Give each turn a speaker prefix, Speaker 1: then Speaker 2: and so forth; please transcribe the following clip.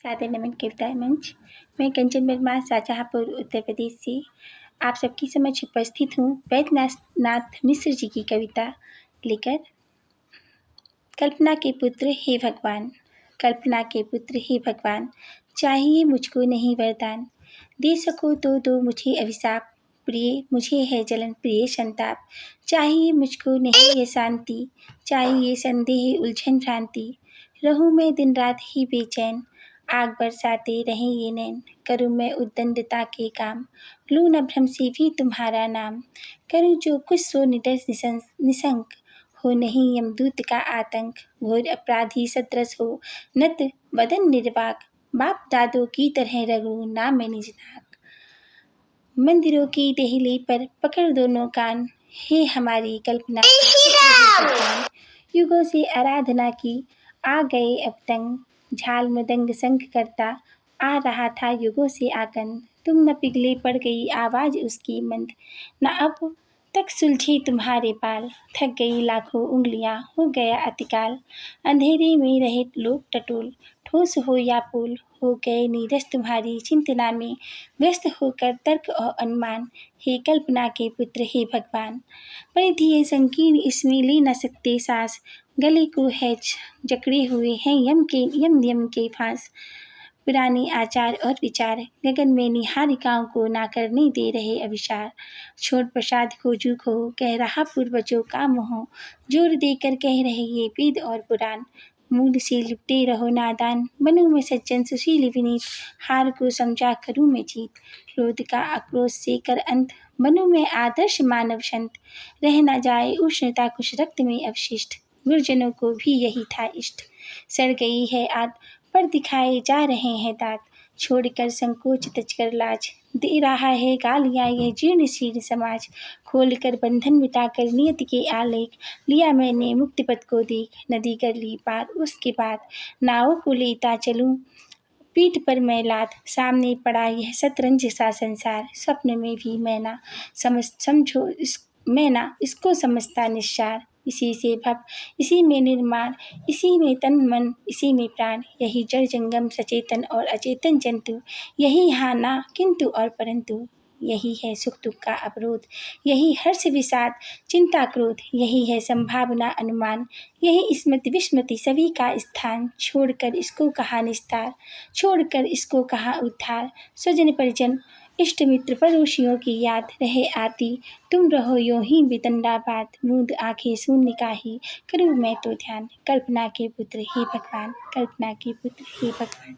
Speaker 1: सादर नमन कविता मंच। मैं कंचन वर्मा शाहजहाँपुर उत्तर प्रदेश से आप सबकी समक्ष उपस्थित हूँ वैद्यनाथ मिश्र जी की कविता लेकर। कल्पना के पुत्र हे भगवान, कल्पना के पुत्र हे भगवान, चाहिए मुझको नहीं वरदान, दे सको तो दो मुझे अभिशाप, प्रिय मुझे है जलन प्रिय संताप, चाहिए मुझको नहीं ये शांति, चाहिए संदेह उलझन भ्रांति, रहूं मैं दिन रात ही बेचैन, आग बरसाते रहें ये नैन, करूं मैं उद्दंडता के काम, लूं न भ्रम से भी तुम्हारा नाम, करूं जो कुछ सो निडर निशंक, हो नहीं यमदूत का आतंक, घोर अपराधी सत्रस हो नत बदन निर्वाक, बाप दादों की तरह रगड़ूं ना मैं निज नाक, मंदिरों की देहली पर पकड़ दोनों कान, हे हमारी कल्पना भगवान, युगों से आराधना की आ गए अब तंग, झाल मृदंग संग करता आ रहा था युगों से आकंद, तुम न पिघले पड़ गई आवाज उसकी मंद, न अब तक सुलझे तुम्हारे पाल, थक गई लाखों उंगलियां हो गया अतिकाल, अंधेरे में रहे लोग टटोल, ठोस हो या पोल हो गए नीरस तुम्हारी चिंतना में, व्यस्त होकर तर्क और अनुमान, हे कल्पना के पुत्र हे भगवान, परिधि ये संकीर्ण इसमें ले न सकते सांस, गले को है जकड़े हुए हैं यम के फांस, पुराने आचार और विचार गगन में निहारिकाओं को ना करने दे रहे अविचार, छोड़ प्रसाद खोजू खो कह रहा पूर्वजों का मोह, जोर देकर कह रहे ये वेद और पुराण, मूड से लिपटे रहो नादान, बनूं मैं सज्जन सुशील विनीत, हार को समझा करूं मैं जीत, क्रोध का आक्रोश से कर अंत, बनूं मैं आदर्श मानव संत, रह न जाए उष्णता कुछ रक्त में अवशिष्ट, गुरुजनों को भी यही था इष्ट, सड़ गई है आद पर दिखाए जा रहे हैं दांत, छोड़कर संकोच तजकर लाज, दे रहा है गालियां यह जीर्ण शीर्ण समाज, खोल कर बंधन मिटाकर नियत के आलेख, लिया मैंने मुक्ति पथ को देख, नदी कर ली पार उसके बाद, नावों को लेता चलूं पीठ पर मैं लाद, सामने पड़ा यह शतरंज सा संसार, स्वप्न में भी मैं ना समझो मैं ना इसको समझता निस्सार, इसी से भव इसी में निर्माण, इसी में तन मन इसी में प्राण, यही जड़ जंगम सचेतन और अचेतन जंतु, यही हाँ ना किंतु और परंतु, यही है सुख दुख का अवरोध, यही हर्ष विषाद चिंता क्रोध, यही है संभावना अनुमान, यही स्मृति विस्मृति सभी का स्थान, छोड़कर इसको कहा निस्तार, छोड़कर इसको कहा उद्धार, स्वजन परिजन इष्ट मित्र पड़ोसियों की याद रहे आती, तुम रहो यूं ही वितंडाबाद, मूंद आंखें शून्य काहे करूं मैं तो ध्यान, कल्पना के पुत्र हे भगवान, कल्पना के पुत्र हे भगवान।